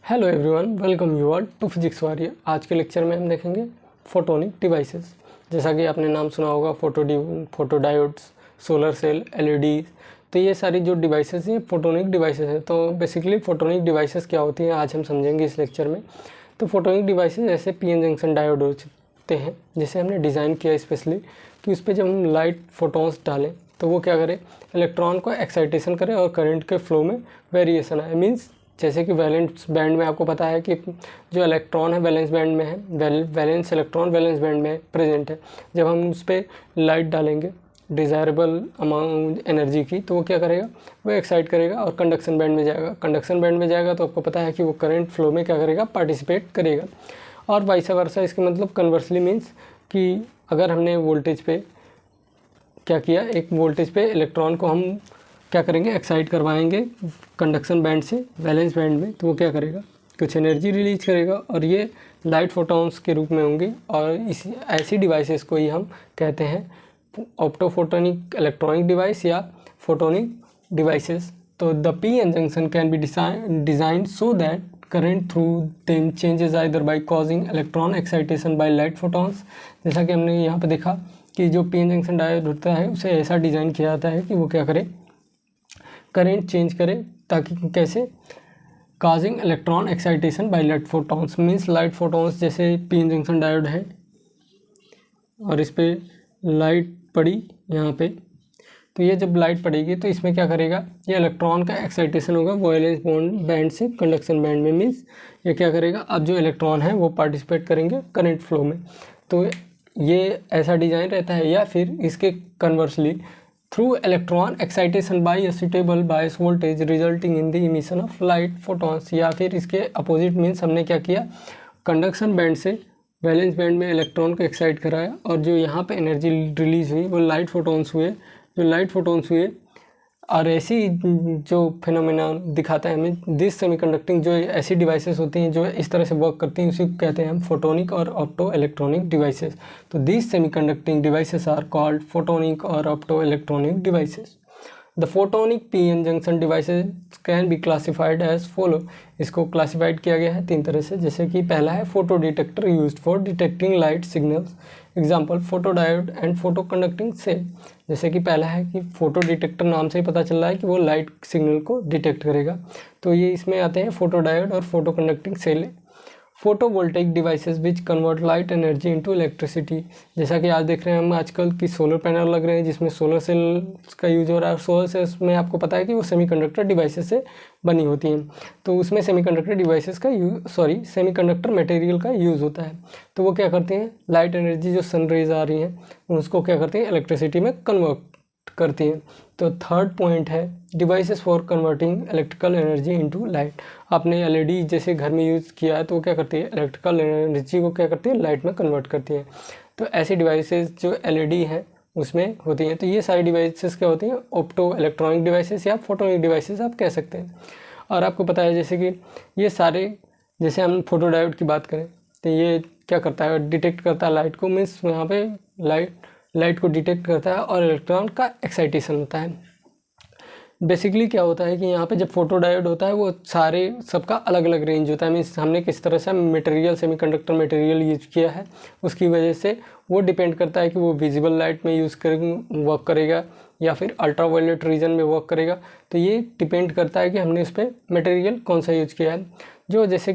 Hello everyone, welcome you all to physics warrior. आज के lecture में हम देखेंगे फोटोनिक डिवाइसेस। जैसा कि आपने नाम सुना होगा, photo diodes, solar cell, LED. तो ये सारी जो डिवाइसेस हैं फोटोनिक डिवाइसेस हैं। तो बेसिकली फोटोनिक डिवाइसेस क्या होती हैं आज हम समझेंगे इस लेक्चर में। तो फोटोनिक डिवाइसेस ऐसे पीएन जंक्शन डायोड होते हैं जिसे हमने डिज़ाइन किया स्पेशली कि उस पर जब हम लाइट फोटोन्स डालें तो वो क्या करे, इलेक्ट्रॉन को एक्साइटेशन करे और करंट के फ्लो में वेरिएशन आए। मीन्स जैसे कि वैलेंस बैंड में आपको पता है कि जो इलेक्ट्रॉन है वैलेंस बैंड में है, वैलेंस इलेक्ट्रॉन वैलेंस बैंड में प्रेजेंट है। जब हम उस पर लाइट डालेंगे डिज़ायरेबल अमाउंट एनर्जी की तो वो क्या करेगा, वो एक्साइट करेगा और कंडक्शन बैंड में जाएगा। कंडक्शन बैंड में जाएगा तो आपको पता है कि वो करंट फ्लो में क्या करेगा, पार्टिसिपेट करेगा। और वाइस वर्सा, इसके मतलब कन्वर्सली मीन्स कि अगर हमने वोल्टेज पे क्या किया, एक वोल्टेज पे इलेक्ट्रॉन को हम क्या करेंगे, एक्साइट करवाएंगे कंडक्शन बैंड से वैलेंस बैंड में, तो वो क्या करेगा, कुछ एनर्जी रिलीज करेगा और ये लाइट फोटॉन्स के रूप में होंगे। और इसी ऐसी डिवाइसेस को ही हम कहते हैं ऑप्टोफोटोनिक इलेक्ट्रॉनिक डिवाइस या फोटोनिक डिवाइसेस। तो the PN junction can be design so that current through them changes either by causing electron excitation by light photons. जैसा कि हमने यहाँ पर देखा कि जो पीएन जंक्शन डायोड होता है उसे ऐसा डिज़ाइन किया जाता है कि वो क्या करे, करंट चेंज करे, ताकि कैसे, causing electron excitation by light photons. Means light photons जैसे पीएन जंक्शन डायोड है और इस पर लाइट पड़ी यहाँ पे, तो ये जब लाइट पड़ेगी तो इसमें क्या करेगा, ये इलेक्ट्रॉन का एक्साइटेशन होगा वैलेंस बैंड से कंडक्शन बैंड में। मीन्स ये क्या करेगा, अब जो इलेक्ट्रॉन है वो पार्टिसिपेट करेंगे करंट फ्लो में। तो ये ऐसा डिज़ाइन रहता है। या फिर इसके conversely through electron excitation bye suitable bias voltage resulting in the emission of light photons. या फिर इसके अपोजिट मीन्स हमने क्या किया, कंडक्शन बैंड से वैलेंस बैंड में इलेक्ट्रॉन को एक्साइट कराया और जो यहाँ पे एनर्जी रिलीज हुई वो लाइट फोटॉन्स हुए। जो लाइट फोटॉन्स हुए और ऐसी जो फिनोमेना दिखाता है हमें दिस सेमीकंडक्टिंग, जो ऐसी डिवाइसेस होती हैं जो इस तरह से वर्क करती हैं, उसी को कहते हैं हम फोटोनिक और ऑप्टो इलेक्ट्रॉनिक डिवाइसेस। तो this semiconducting devices are called photonic और opto electronic devices. The photonic PN junction devices can be classified as follow. इसको क्लासिफाइड किया गया है तीन तरह से। जैसे कि पहला है photo detector used for detecting light signals, example photo diode and photo conducting cell. जैसे कि पहला है कि फोटो डिटेक्टर, नाम से ही पता चल रहा है कि वो लाइट सिग्नल को डिटेक्ट करेगा, तो ये इसमें आते हैं फोटो डायोड और photo conducting cell. Photovoltaic devices which convert light energy into electricity. जैसा कि आज देख रहे हैं हम आजकल की सोलर पैनल लग रहे हैं जिसमें सोलर सेल्स का यूज हो रहा है। सोलर सेल्स में आपको पता है कि वो सेमीकंडक्टर डिवाइसेस से बनी होती हैं, तो उसमें सेमीकंडक्टर डिवाइसेस का सेमीकंडक्टर मटेरियल का यूज़ होता है। तो वो क्या करते हैं, लाइट एनर्जी जो सन रेज आ रही हैं उसको क्या करते हैं, इलेक्ट्रिसिटी में कन्वर्ट करती हैं। तो थर्ड पॉइंट है devices for converting electrical energy into light. आपने एलईडी जैसे घर में यूज़ किया है तो वो क्या करती है, इलेक्ट्रिकल एनर्जी को क्या करती है, लाइट में कन्वर्ट करती है। तो ऐसी डिवाइसेस जो एलईडी है उसमें होती हैं। तो ये सारी डिवाइसेस क्या होती हैं, ऑप्टो इलेक्ट्रॉनिक डिवाइसेस या फोटोनिक डिवाइसेस आप कह सकते हैं। और आपको पता है जैसे कि ये सारे, जैसे हम फोटो डायोड की बात करें तो ये क्या करता है, डिटेक्ट करता है लाइट को। मीन्स यहाँ पे लाइट को डिटेक्ट करता है और इलेक्ट्रॉन का एक्साइटेशन होता है। बेसिकली क्या होता है कि यहाँ पे जब फोटो डायोड होता है वो सारे सबका अलग अलग रेंज होता है। मीन्स हमने किस तरह से मटेरियल, सेमीकंडक्टर मटेरियल यूज किया है उसकी वजह से वो डिपेंड करता है कि वो विजिबल लाइट में वर्क करेगा या फिर अल्ट्रावायलेट रीजन में वर्क करेगा। तो ये डिपेंड करता है कि हमने उस पर मटेरियल कौन सा यूज किया है। जो जैसे कि